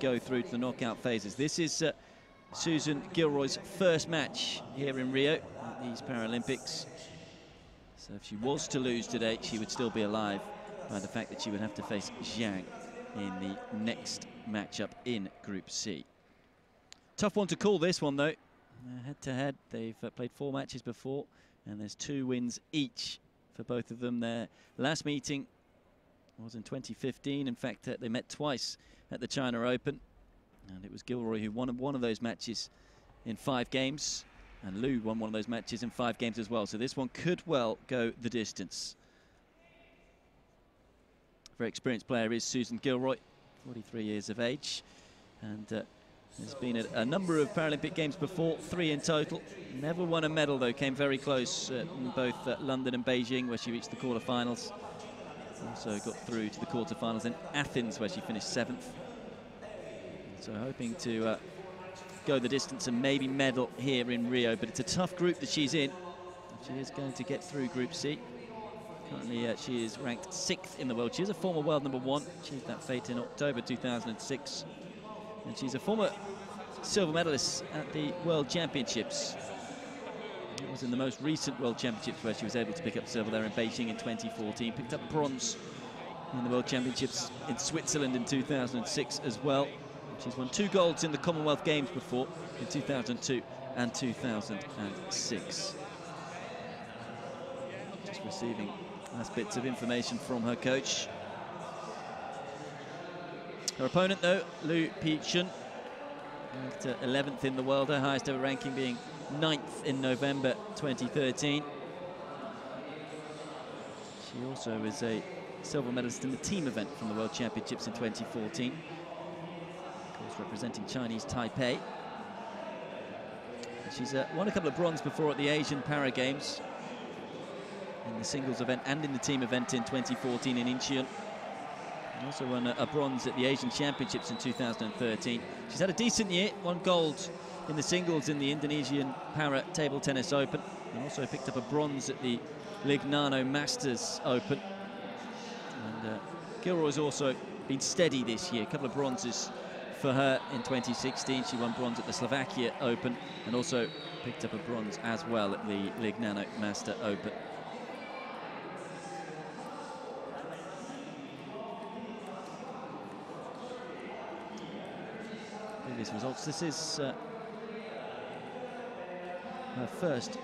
go through to the knockout phases. This is Susan Gilroy's first match here in Rio at these Paralympics. So if she was to lose today, she would still be alive by the fact that she would have to face Zhang in the next matchup in Group C. Tough one to call, this one, though. Head-to-head, they've played 4 matches before, and there's 2 wins each for both of them. Their last meeting was in 2015. In fact, they met twice at the China Open, and it was Gilroy who won one of those matches in 5 games, and Liu won one of those matches in 5 games as well. So this one could well go the distance. Very experienced player is Susan Gilroy, 43 years of age, and there's been a number of Paralympic Games before, 3 in total. Never won a medal, though. Came very close in both London and Beijing, where she reached the quarterfinals. Also got through to the quarterfinals in Athens, where she finished 7th. So hoping to go the distance and maybe medal here in Rio. But it's a tough group that she's in. She is going to get through Group C. Currently, she is ranked 6th in the world. She is a former world #1. Achieved that fate in October 2006. And she's a former silver medalist at the World Championships. It was in the most recent World Championships where she was able to pick up silver there in Beijing in 2014. Picked up bronze in the World Championships in Switzerland in 2006 as well. She's won 2 golds in the Commonwealth Games before, in 2002 and 2006. Just receiving last bits of information from her coach. Her opponent, though, Pi-Chun, ranked 11th in the world, her highest ever ranking being 9th in November 2013. She also is a silver medalist in the team event from the World Championships in 2014. Of course, representing Chinese Taipei. And she's won a couple of bronze before at the Asian Para Games, in the singles event and in the team event in 2014 in Incheon. Also won a bronze at the Asian Championships in 2013. She's had a decent year, 1 gold in the singles in the Indonesian Para Table Tennis Open, and also picked up a bronze at the Lignano Masters Open. And Gilroy's also been steady this year, a couple of bronzes for her in 2016. She won bronze at the Slovakia Open and also picked up a bronze as well at the Lignano Master Open. Previous results. This is her first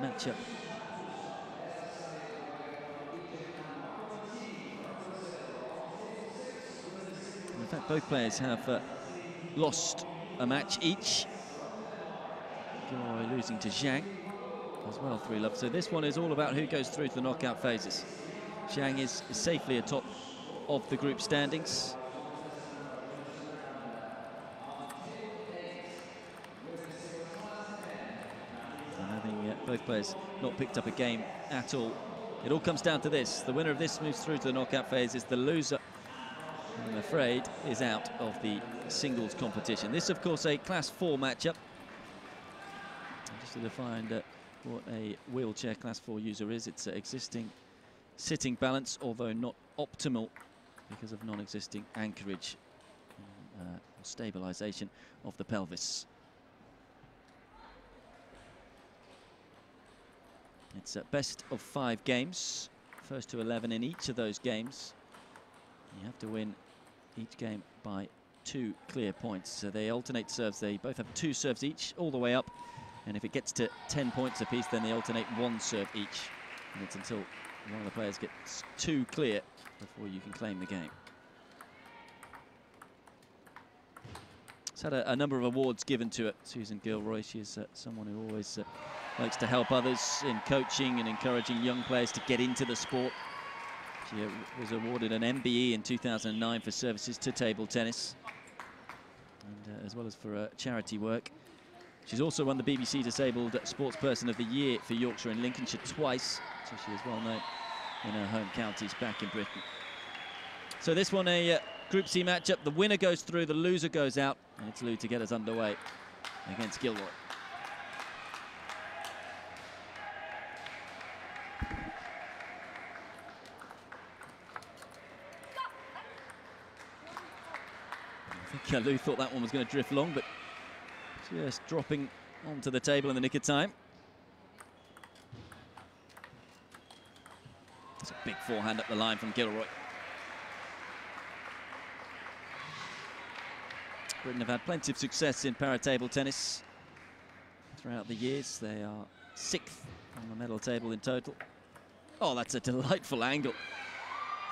matchup. In fact, both players have lost a match each. Gilroy losing to Zhang as well, 3-love. So this one is all about who goes through to the knockout phases. Zhang is safely atop of the group standings. Both players not picked up a game at all. It all comes down to this. The winner of this moves through to the knockout phases. The loser, I'm afraid, is out of the singles competition. This, of course, a Class 4 matchup. Just to define what a wheelchair Class 4 user is, it's existing sitting balance, although not optimal because of non-existing anchorage or stabilization of the pelvis. It's a best of 5 games, first to 11 in each of those games. You have to win each game by 2 clear points. So they alternate serves. They both have 2 serves each, all the way up. And if it gets to 10 points apiece, then they alternate 1 serve each. And it's until one of the players gets 2 clear before you can claim the game. It's had a number of awards given to it, Susan Gilroy. She is someone who always likes to help others in coaching and encouraging young players to get into the sport. She was awarded an MBE in 2009 for services to table tennis, and as well as for charity work. She's also won the BBC Disabled Sportsperson of the Year for Yorkshire and Lincolnshire twice, so she is well known in her home counties back in Britain. So this one, a Group C matchup. The winner goes through, the loser goes out, and it's Liu to get us underway against Gilroy. think Lou thought that one was going to drift long, but just dropping onto the table in the nick of time. It's a big forehand up the line from Gilroy. Britain have had plenty of success in para-table tennis throughout the years. They are 6th on the medal table in total. Oh, that's a delightful angle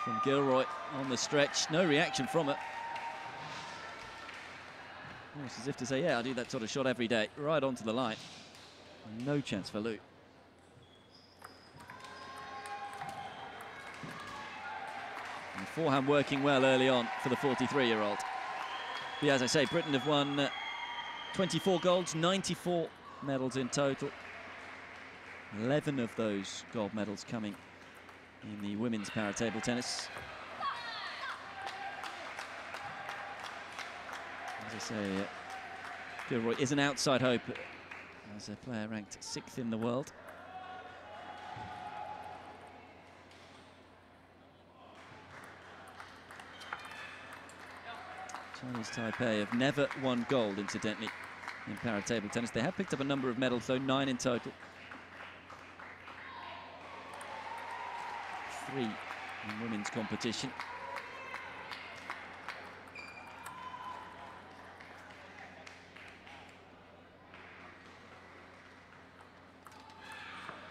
from Gilroy on the stretch. No reaction from it. Almost as if to say, yeah, I do that sort of shot every day. Right onto the line. No chance for Lou. And forehand working well early on for the 43-year-old. But yeah, as I say, Britain have won 24 golds, 94 medals in total. 11 of those gold medals coming in the women's para-table tennis. As I say, Gilroy is an outside hope as a player ranked 6th in the world. Chinese Taipei have never won gold, incidentally, in para-table tennis. They have picked up a number of medals, though, 9 in total. 3 in women's competition.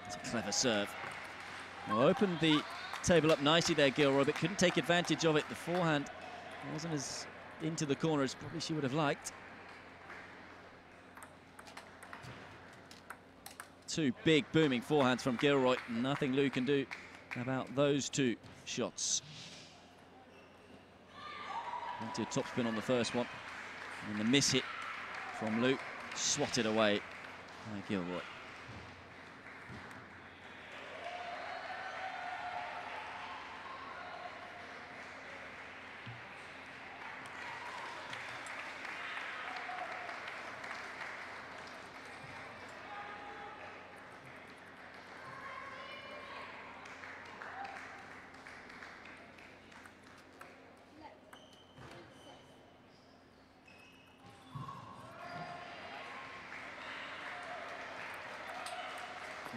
It's a clever serve. Well, opened the table up nicely there, Gilroy, but couldn't take advantage of it. The forehand wasn't as into the corner as probably she would have liked. 2 big booming forehands from Gilroy. Nothing Lou can do about those 2 shots. Plenty of topspin on the first one. And the miss hit from Lou, swatted away by Gilroy.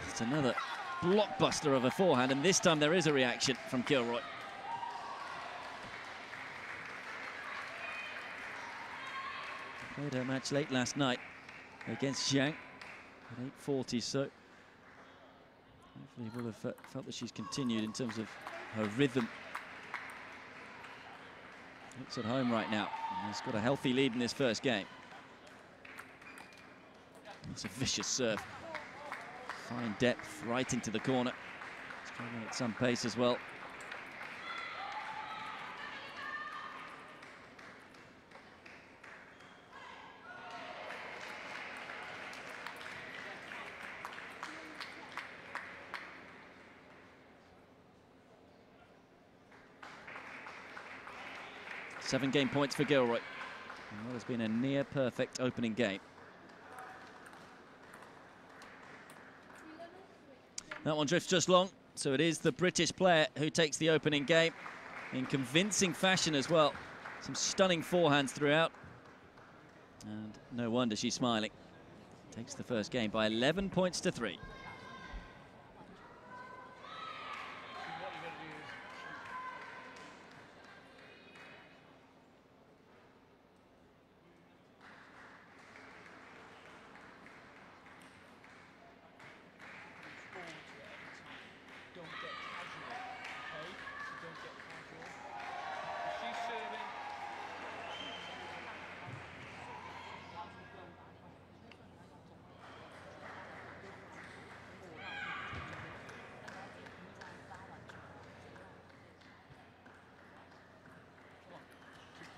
It's another blockbuster of a forehand, and this time there is a reaction from Gilroy. Played her match late last night against Zhang at 8:40, so hopefully we'll have felt that she's continued in terms of her rhythm. Looks at home right now, and has got a healthy lead in this first game. It's a vicious serve. Fine depth right into the corner. Struggling at some pace as well. Seven game points for Gilroy. And what has been a near perfect opening game. That one drifts just long, so it is the British player who takes the opening game in convincing fashion as well. Some stunning forehands throughout. And no wonder she's smiling. Takes the first game by 11 points to 3.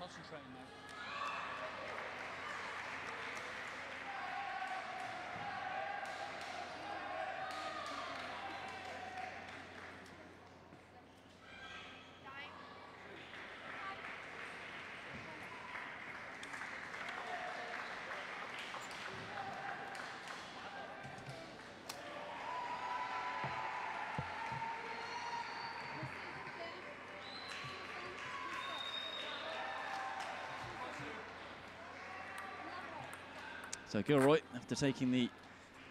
Concentrating now. So Gilroy, after taking the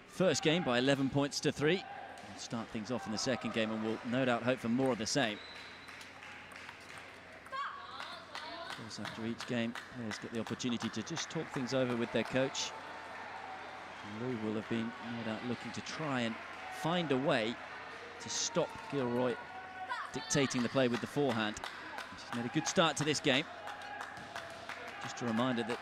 first game by 11 points to 3, will start things off in the second game and will no doubt hope for more of the same. Of course, after each game, players get the opportunity to just talk things over with their coach. And Lou will have been no doubt looking to try and find a way to stop Gilroy dictating the play with the forehand. She's made a good start to this game. Just a reminder that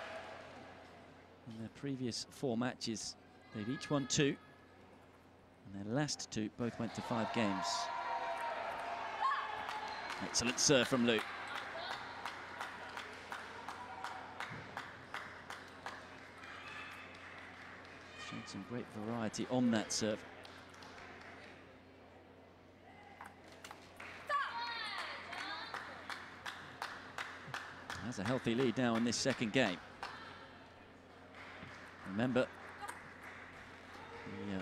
in their previous 4 matches, they've each won 2, and their last 2 both went to 5 games. Excellent serve from Lou. Showed some great variety on that serve. Has a healthy lead now in this second game. Remember, the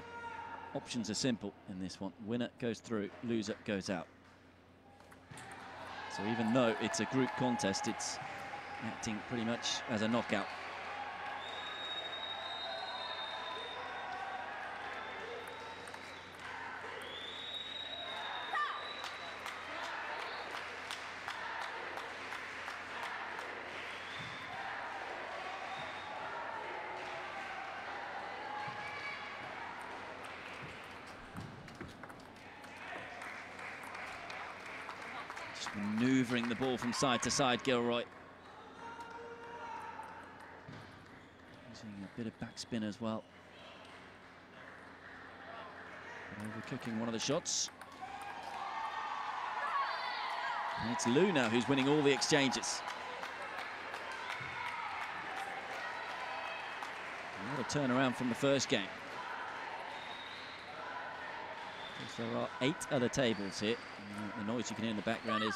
options are simple in this one. Winner goes through, loser goes out. So even though it's a group contest, it's acting pretty much as a knockout. Just manoeuvring the ball from side to side, Gilroy. Using a bit of backspin as well. Overcooking one of the shots. And it's Lou now who's winning all the exchanges. What a turnaround from the first game. There are 8 other tables here. The noise you can hear in the background is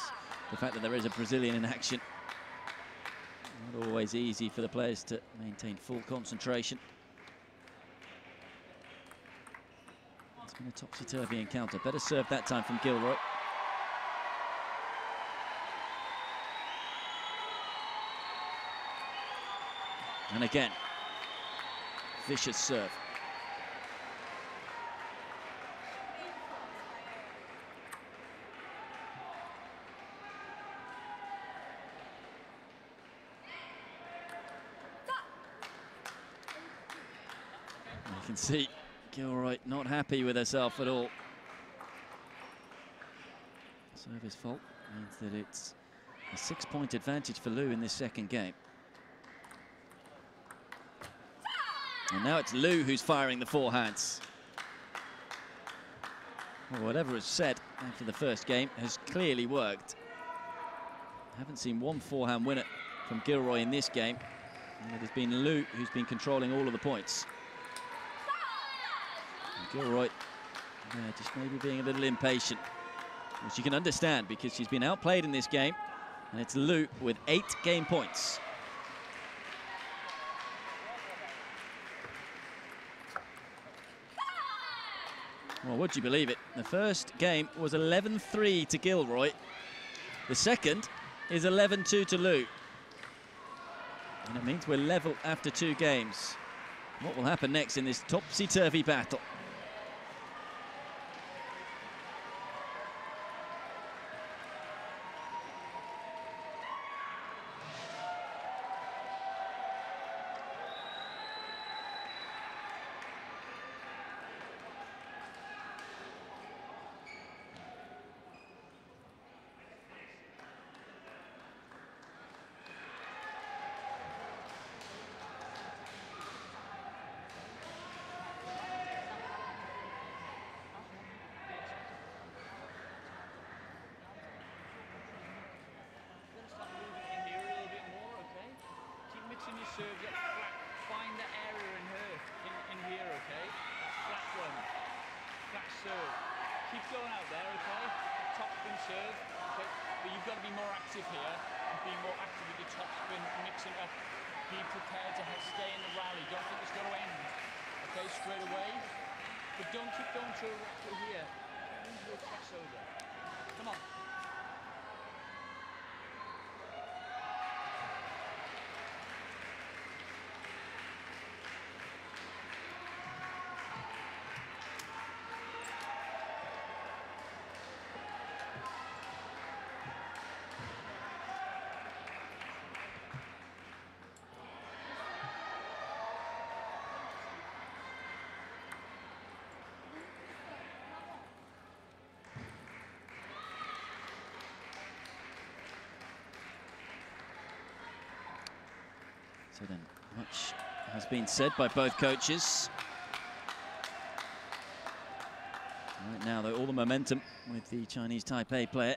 the fact that there is a Brazilian in action. Not always easy for the players to maintain full concentration. It's been a topsy-turvy encounter. Better serve that time from Gilroy. And again, vicious serve. You can see Gilroy not happy with herself at all. Service fault means that it's a 6-point advantage for Lou in this second game. And now it's Lou who's firing the forehands. Well, whatever is said after the first game has clearly worked. Haven't seen one forehand winner from Gilroy in this game. And it has been Lou who's been controlling all of the points. Gilroy, just maybe being a little impatient, which you can understand because she's been outplayed in this game, and it's Lou with 8 game points. Well, would you believe it? The first game was 11-3 to Gilroy. The second is 11-2 to Lou. And it means we're level after 2 games. What will happen next in this topsy-turvy battle? Serve that flat, find the area in here, okay? Flat one, flat serve. Keep going out there, okay? Top spin serve, okay? But you've got to be more active here and be more active with your top spin, mixing up. Be prepared to stay in the rally. Don't think it's going to end, okay? Straight away. But don't keep going to here. Use your crossover. Come on. So then, much has been said by both coaches. Right now, though, all the momentum with the Chinese Taipei player.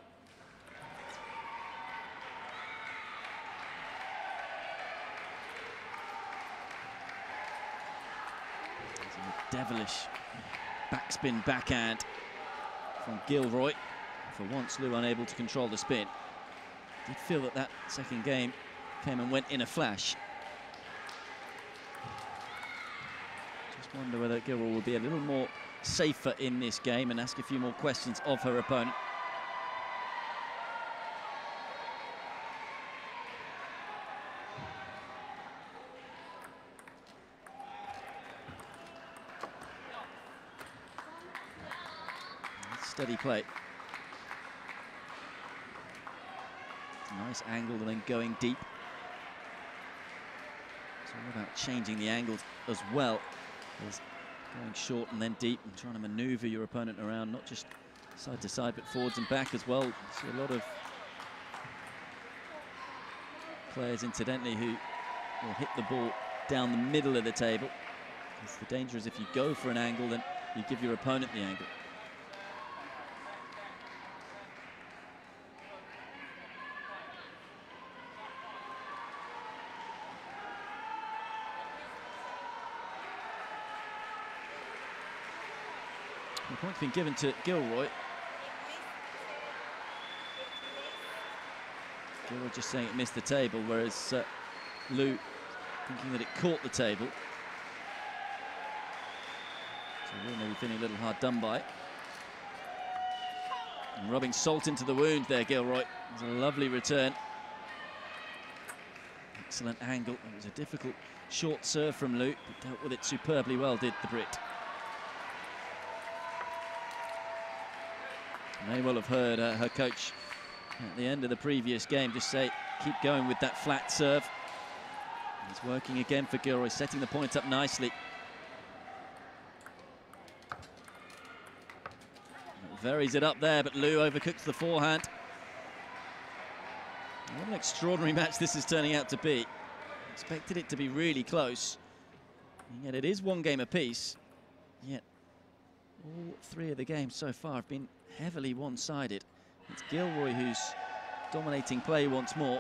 A devilish backspin backhand from Gilroy. For once, Liu unable to control the spin. Did feel that that second game came and went in a flash. Just wonder whether Gilroy will be a little more safer in this game and ask a few more questions of her opponent. Steady play. Nice angle and then going deep. It's all about changing the angles as well as going short and then deep and trying to maneuver your opponent around, not just side to side, but forwards and back as well. You see a lot of players, incidentally, who will hit the ball down the middle of the table. Because the danger is if you go for an angle, then you give your opponent the angle. The point's been given to Gilroy. Gilroy just saying it missed the table, whereas Liu thinking that it caught the table. So Liu may be feeling a little hard done by. And rubbing salt into the wound there, Gilroy. It was a lovely return. Excellent angle. It was a difficult short serve from Liu, but dealt with it superbly well, did the Brit. May well have heard her coach at the end of the previous game just say, keep going with that flat serve. It's working again for Gilroy, setting the point up nicely. Varies it up there, but Liu overcooks the forehand. What an extraordinary match this is turning out to be. Expected it to be really close. And yet it is one game apiece. Yet all three of the games so far have been heavily one-sided. It's Gilroy who's dominating play once more.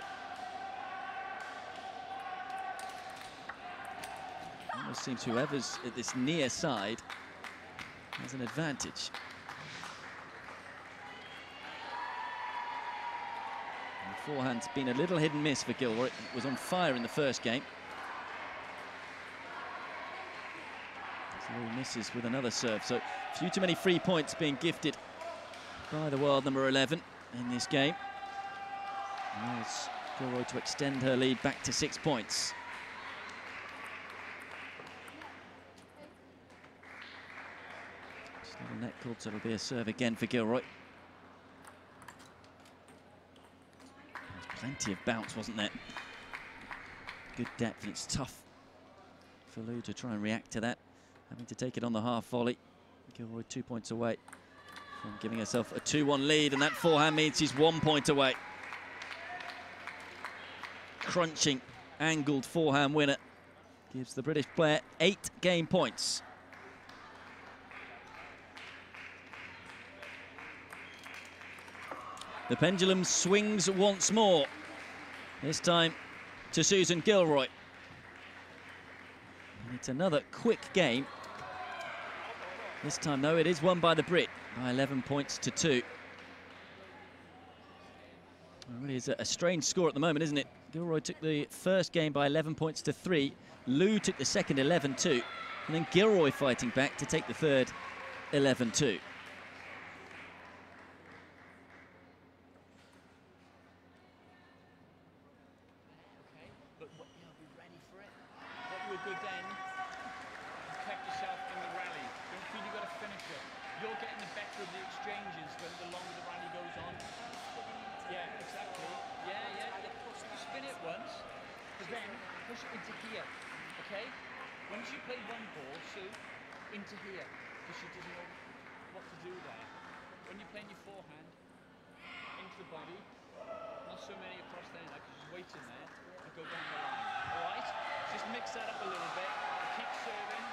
Almost seems whoever's at this near side has an advantage. And the forehand's been a little hit and miss for Gilroy. It was on fire in the first game. He misses with another serve, so a few too many free points being gifted by the world number 11 in this game. And it's Gilroy to extend her lead back to 6 points. Just a net called, so it'll be a serve again for Gilroy. There's plenty of bounce, wasn't there? Good depth, and it's tough for Liu to try and react to that. Having to take it on the half volley. Gilroy 2 points away from giving herself a 2-1 lead, and that forehand means she's 1 point away. Crunching, angled forehand winner gives the British player 8 game points. The pendulum swings once more, this time to Susan Gilroy. And it's another quick game. This time, though, it is won by the Brit by 11 points to 2. It really is a strange score at the moment, isn't it? Gilroy took the first game by 11 points to 3. Liu took the second 11-2. And then Gilroy fighting back to take the third 11-2. Not so many across there, like just wait in there and go down the line. All right? mix that up a little bit. Keep serving.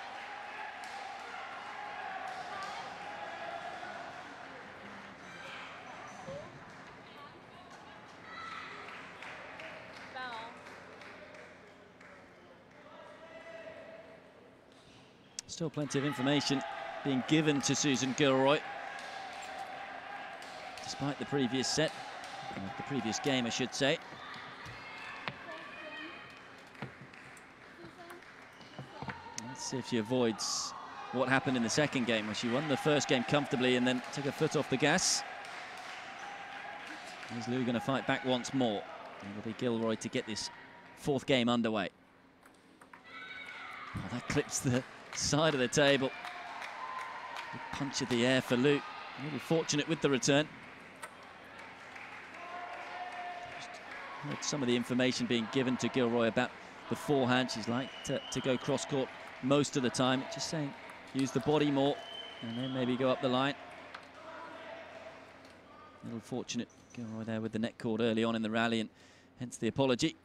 Still plenty of information being given to Susan Gilroy, despite the previous set, the previous game, I should say. Let's see if she avoids what happened in the second game, where she won the first game comfortably and then took her foot off the gas. Is Liu going to fight back once more? It'll be Gilroy to get this fourth game underway. Oh, that clips the side of the table. Big punch of the air for Liu. Really fortunate with the return. Just heard some of the information being given to Gilroy about the forehand. She's like to go cross-court most of the time. Just saying, use the body more and then maybe go up the line. A little fortunate, Gilroy there with the net cord early on in the rally, and hence the apology.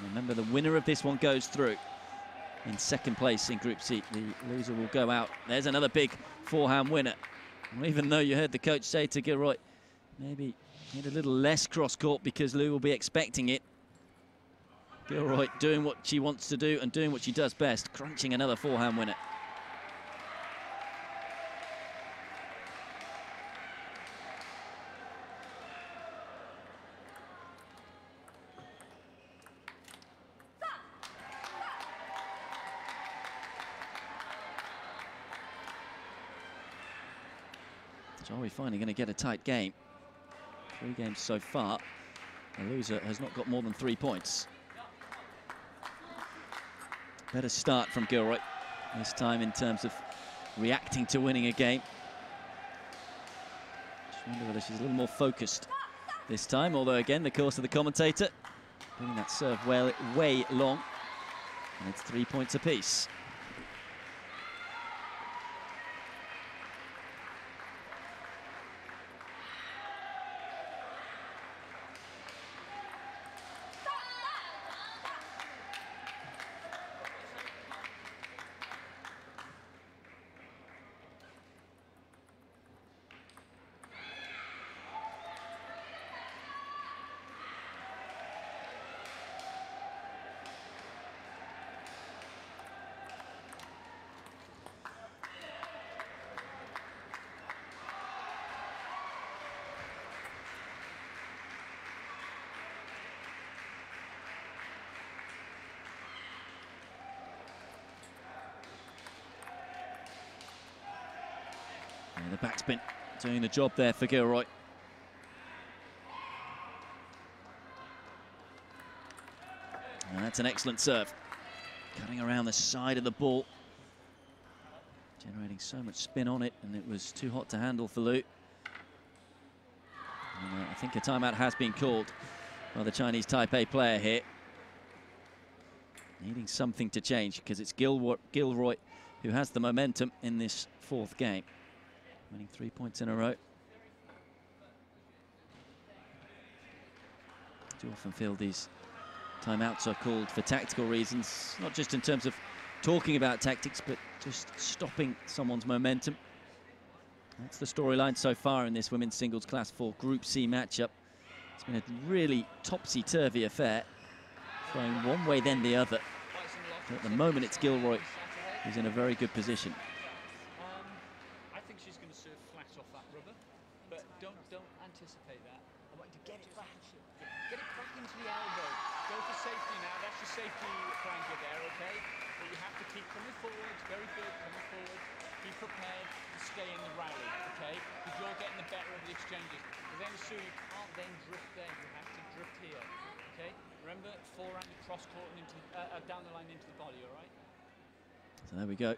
Remember, the winner of this one goes through in second place in Group C. The loser will go out. There's another big forehand winner. Well, even though you heard the coach say to Gilroy, maybe need a little less cross-court because Liu will be expecting it. Gilroy doing what she wants to do and doing what she does best, crunching another forehand winner. So are we finally going to get a tight game? 3 games so far. The loser has not got more than 3 points. Better start from Gilroy this time in terms of reacting to winning a game. Just wonder whether she's a little more focused this time, although again, the course of the commentator, bringing that serve way long, and it's 3 points apiece. And the backspin doing the job there for Gilroy. And that's an excellent serve. Cutting around the side of the ball. Generating so much spin on it, and it was too hot to handle for Liu. And, I think a timeout has been called by the Chinese Taipei player here. Needing something to change, because it's Gilroy who has the momentum in this fourth game. Winning 3 points in a row. Too often feel these timeouts are called for tactical reasons, not just in terms of talking about tactics, but just stopping someone's momentum. That's the storyline so far in this women's singles Class 4 Group C matchup. It's been a really topsy-turvy affair, flowing one way then the other. But at the moment it's Gilroy who's in a very good position. I think she's going to serve flat off that rubber, but don't anticipate that. I want you to get it back into the elbow. Go for safety now. That's your safety flanker there, okay? But you have to keep coming forward. Very good, coming forward. Be prepared to stay in the rally, okay? Because you're getting the better of the exchanges. But then Sue, you can't then drift there. You have to drift here, okay? Remember, forehand, cross court, and into down the line into the body, all right? So there we go.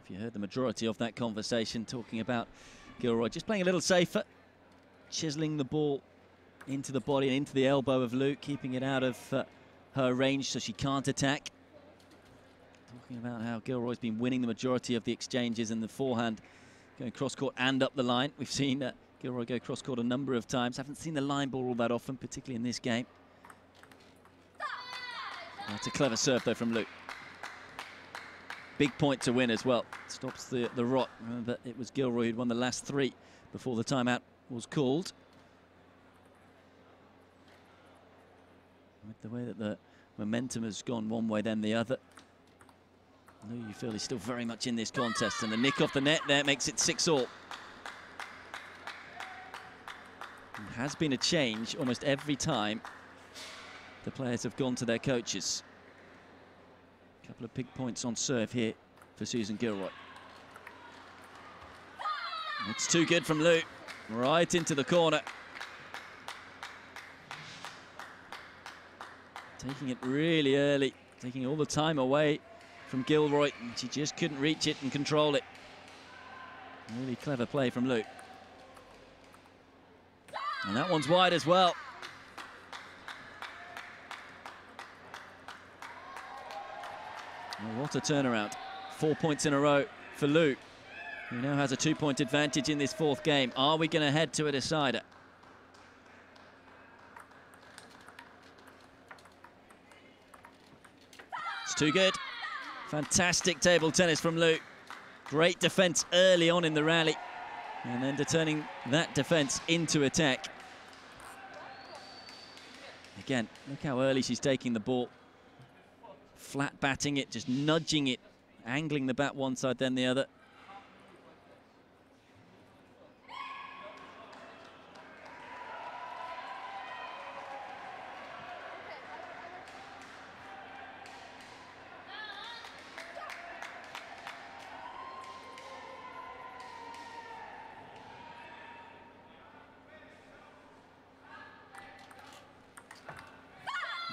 If you heard the majority of that conversation talking about Gilroy just playing a little safer, chiseling the ball into the body and into the elbow of Liu, keeping it out of her range so she can't attack. Talking about how Gilroy's been winning the majority of the exchanges in the forehand, going cross-court and up the line. We've seen Gilroy go cross-court a number of times. Haven't seen the line ball all that often, particularly in this game. That's a clever serve, though, from Luke. Big point to win as well. Stops the rot. Remember, it was Gilroy who'd won the last 3 before the timeout was called. With the way that the momentum has gone one way, then the other. Lou, you feel he's still very much in this contest, and the nick off the net there makes it 6-all. It has been a change almost every time the players have gone to their coaches. A couple of big points on serve here for Susan Gilroy. It's too good from Lou, right into the corner. Taking it really early, taking all the time away from Gilroy, and she just couldn't reach it and control it. Really clever play from Lou. And that one's wide as well. Well, what a turnaround. 4 points in a row for Lou, who now has a 2-point advantage in this 4th game. Are we going to head to a decider? It's too good. Fantastic table tennis from Lou. Great defense early on in the rally, and then turning that defense into attack. Again, look how early she's taking the ball. Flat batting it, just nudging it, angling the bat one side, then the other.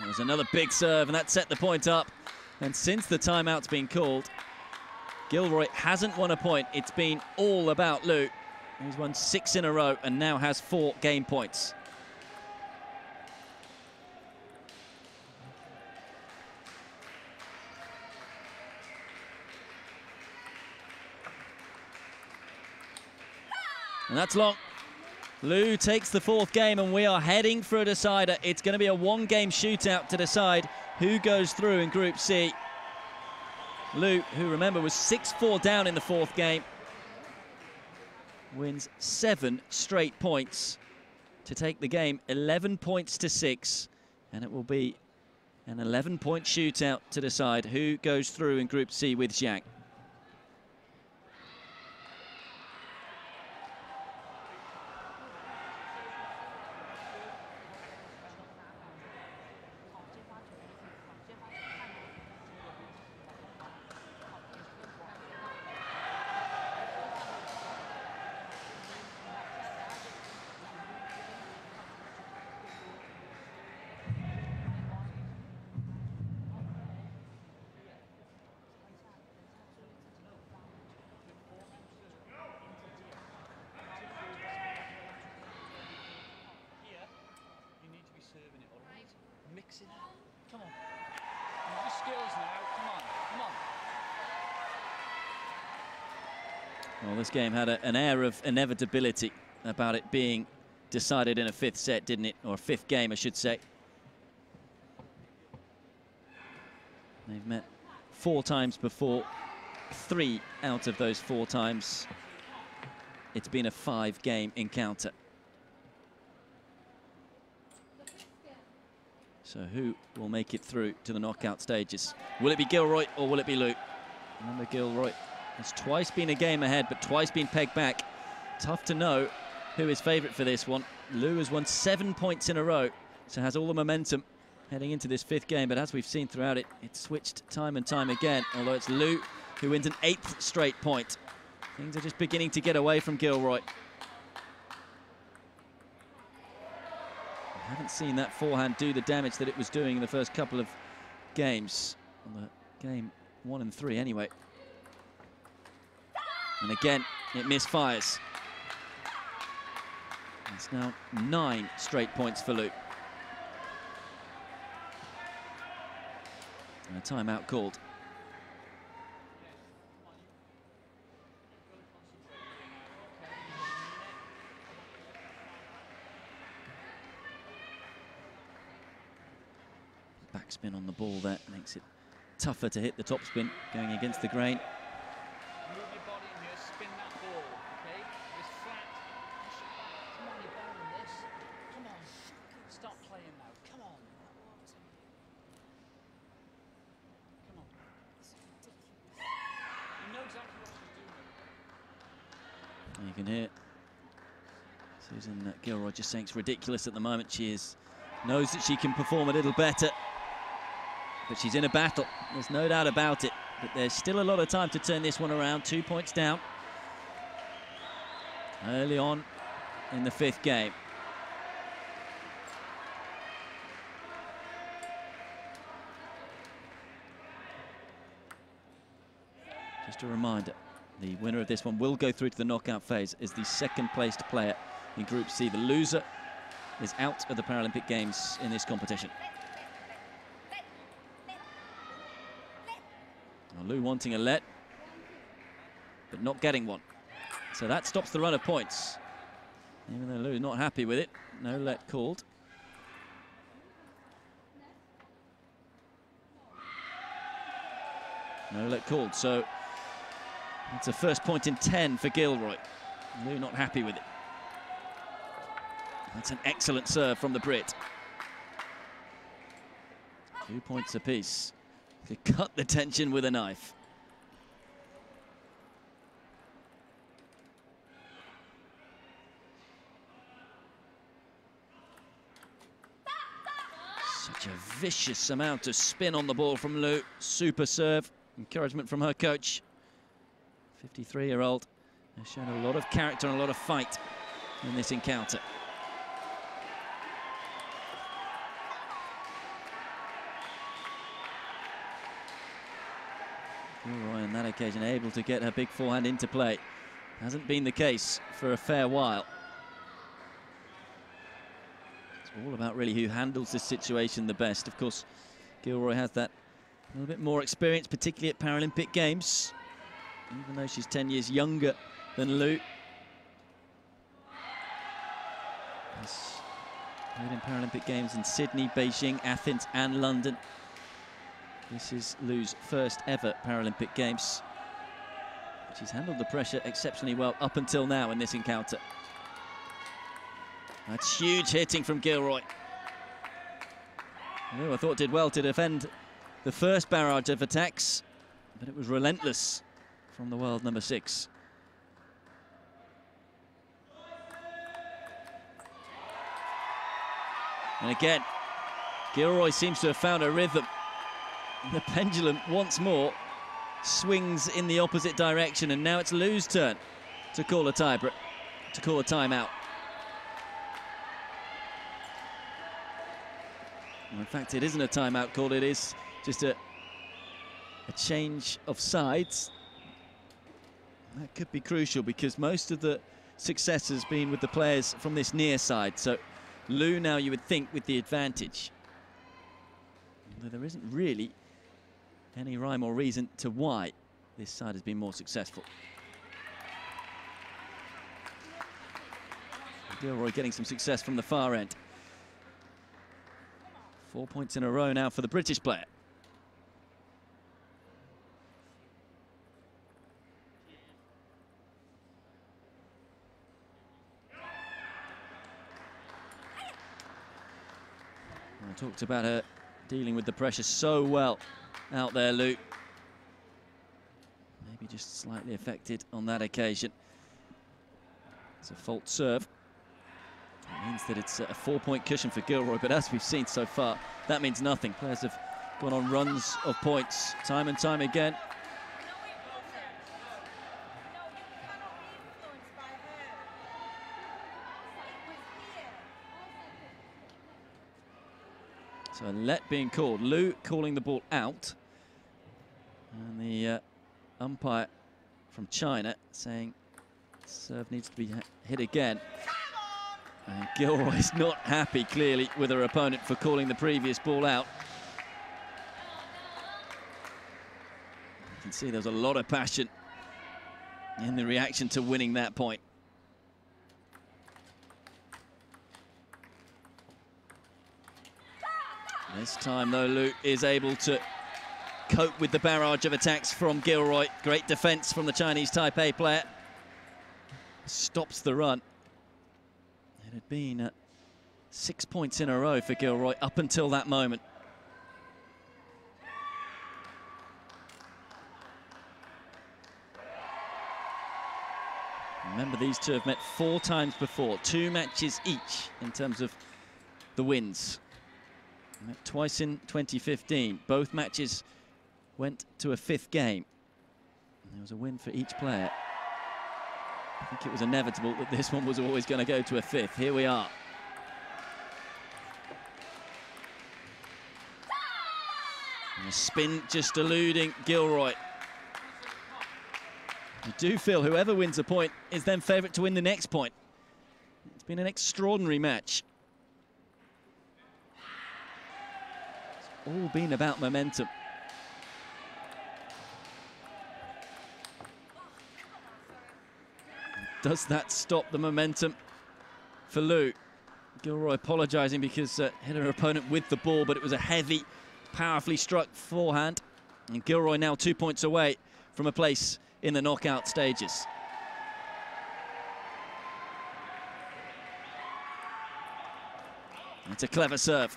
There's another big serve, and that set the point up. And since the timeout's been called, Gilroy hasn't won a point. It's been all about Lou. He's won 6 in a row and now has 4 game points. And that's long. Lou takes the 4th game, and we are heading for a decider. It's going to be a 1-game shootout to decide who goes through in Group C. Lou, who remember was 6-4 down in the 4th game, wins 7 straight points to take the game 11 points to 6, and it will be an 11-point shootout to decide who goes through in Group C with Zhang. Mix it up. Come on. Use your skills now. Come on. Come on. Well, this game had an air of inevitability about it being decided in a 5th set, didn't it? Or a 5th game, I should say. They've met 4 times before. 3 out of those 4 times, it's been a 5-game encounter. So who will make it through to the knockout stages? Will it be Gilroy or will it be Lou? Remember, Gilroy has twice been a game ahead, but twice been pegged back. Tough to know who is favourite for this one. Lou has won 7 points in a row, so has all the momentum heading into this 5th game. But as we've seen throughout it, it's switched time and time again, although it's Lou who wins an 8th straight point. Things are just beginning to get away from Gilroy. I haven't seen that forehand do the damage that it was doing in the first couple of games. Well, game 1 and 3 anyway. And again, it misfires. It's now 9 straight points for Lou. And a timeout called. Back Backspin on the ball there makes it tougher to hit the topspin going against the grain. Move your body in here, spin that ball, okay? This flat, push it back. Come on, you're better than this. Come on, stop playing now, come on. Come on. You know exactly what she's doing. You can hear Susan Gilroy just saying it's ridiculous at the moment. She knows that she can perform a little better, but she's in a battle. There's no doubt about it. But there's still a lot of time to turn this one around. 2 points down early on in the 5th game. Just a reminder, the winner of this one will go through to the knockout phase as the 2nd placed player in Group C. The loser is out of the Paralympic Games in this competition. Lou wanting a let, but not getting one. So that stops the run of points. Even though Lou's not happy with it, no let called. No let called, so it's a first point in 10 for Gilroy. Lou not happy with it. That's an excellent serve from the Brit. 2 points apiece. To cut the tension with a knife. Such a vicious amount of spin on the ball from Lou. Super serve. Encouragement from her coach. 53-year-old has shown a lot of character and a lot of fight in this encounter. Gilroy on that occasion able to get her big forehand into play. Hasn't been the case for a fair while. It's all about really who handles this situation the best. Of course, Gilroy has that a little bit more experience, particularly at Paralympic Games, even though she's 10 years younger than Lou. She's played in Paralympic Games in Sydney, Beijing, Athens and London. This is Lou's first ever Paralympic Games. She's handled the pressure exceptionally well up until now in this encounter. That's huge hitting from Gilroy. Lou, I thought, did well to defend the first barrage of attacks, but it was relentless from the world number 6. And again, Gilroy seems to have found a rhythm. The pendulum once more swings in the opposite direction, and now it's Lou's turn to call a tiebreak, to call a timeout. Well, in fact, it isn't a timeout call, it is just a change of sides. That could be crucial because most of the success has been with the players from this near side. So Lou now, you would think, with the advantage. Although there isn't really any rhyme or reason to why this side has been more successful. Gilroy getting some success from the far end. 4 points in a row now for the British player. I talked about her dealing with the pressure so well out there, Lou. Maybe just slightly affected on that occasion. It's a fault serve. It means that it's a 4-point cushion for Gilroy, but as we've seen so far, that means nothing. Players have gone on runs of points time and time again. So a let being called. Lou calling the ball out. And the umpire from China saying serve needs to be hit again. And Gilroy's not happy, clearly, with her opponent for calling the previous ball out. You can see there's a lot of passion in the reaction to winning that point. This time, though, Lu is able to cope with the barrage of attacks from Gilroy. Great defense from the Chinese Taipei player. Stops the run. It had been 6 points in a row for Gilroy up until that moment. Remember, these two have met 4 times before, 2 matches each in terms of the wins. Met twice in 2015. Both matches went to a 5th game. And there was a win for each player. I think it was inevitable that this one was always going to go to a 5th. Here we are. And a spin just eluding Gilroy. I do feel whoever wins a point is then favourite to win the next point. It's been an extraordinary match. It's all been about momentum. Does that stop the momentum for Lu? Gilroy apologising because hit her opponent with the ball, but it was a heavy, powerfully struck forehand. And Gilroy now 2 points away from a place in the knockout stages. It's a clever serve,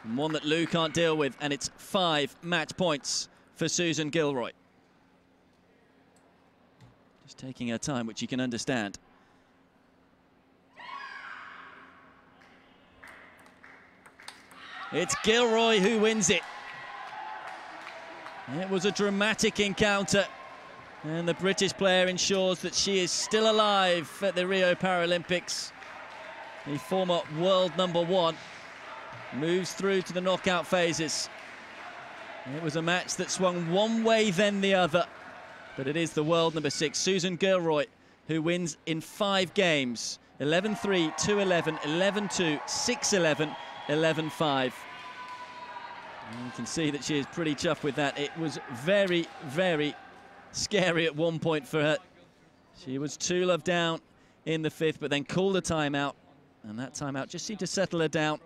and one that Lu can't deal with, and it's 5 match points for Susan Gilroy. Just taking her time, which you can understand. It's Gilroy who wins it. It was a dramatic encounter, and the British player ensures that she is still alive at the Rio Paralympics. The former world #1 moves through to the knockout phases. It was a match that swung one way then the other, but it is the world #6, Susan Gilroy, who wins in 5 games. 11-3, 2-11, 11-2, 6-11, 11-5. You can see that she is pretty chuffed with that. It was very, very scary at one point for her. She was 2-love down in the 5th, but then called a timeout, and that timeout just seemed to settle her down.